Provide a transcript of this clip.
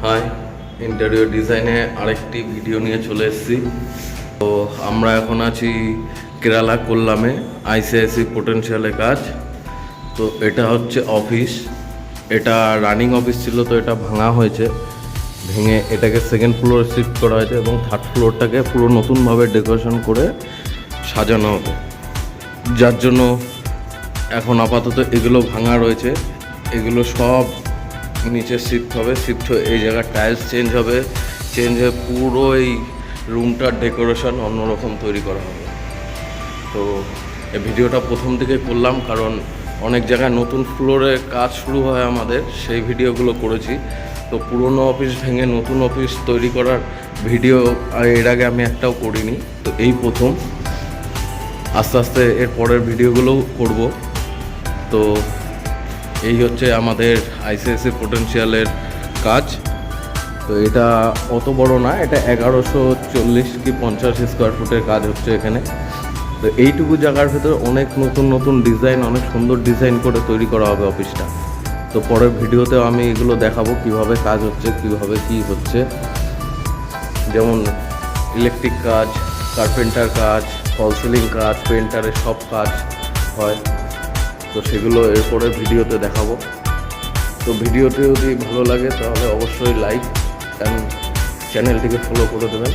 High, interior ডিজাইনে আরেকটি video নিয়ে চলে এসেছি। তো আমরা এখন আছি কেরালা কোল্লামে আইসিআইসি পোটেনশিয়ালে কাজ। তো এটা হচ্ছে অফিস, এটা রানিং অফিস ছিল, তো এটা ভাঙা হয়েছে, ভেঙে এটাকে সেকেন্ড ফ্লোরে শিফট করা হয়েছে এবং থার্ড ফ্লোরটাকে পুরো নতুনভাবে ডেকোরেশন করে সাজানো হবে, যার জন্য এখন আপাতত এগুলো ভাঙা রয়েছে। এগুলো সব নিচে শিফট হবে, শিফট হয়ে এই জায়গায় টাইলস চেঞ্জ হবে, চেঞ্জ হয়ে পুরো এই রুমটার ডেকোরেশন অন্যরকম তৈরি করা হবে। তো এই ভিডিওটা প্রথম থেকে করলাম কারণ অনেক জায়গায় নতুন ফ্লোরে কাজ শুরু হয় আমাদের, সেই ভিডিওগুলো করেছি। তো পুরনো অফিস ভেঙে নতুন অফিস তৈরি করার ভিডিও এর আগে আমি একটাও করিনি, তো এই প্রথম। আস্তে আস্তে এর পরের ভিডিওগুলোও করব। তো এই হচ্ছে আমাদের আইসিআইসি পোটেনশিয়ালের কাজ। তো এটা অত বড় না, এটা 1140 কি 50 স্কোয়ার ফুটের কাজ হচ্ছে এখানে। তো এইটুকু জায়গার ভেতরে অনেক নতুন নতুন ডিজাইন, অনেক সুন্দর ডিজাইন করে তৈরি করা হবে অফিসটা। তো পরের ভিডিওতেও আমি এগুলো দেখাবো কিভাবে কাজ হচ্ছে, কিভাবে কি হচ্ছে। যেমন ইলেকট্রিক কাজ, কার্পেন্টার কাজ, ফল সিলিং কাজ, পেন্টারের সব কাজ হয়। তো সেগুলো এরপরে ভিডিওতে দেখাবো। তো ভিডিওটি যদি ভালো লাগে তাহলে অবশ্যই লাইক অ্যান্ড চ্যানেলটিকে ফলো করে দেবেন।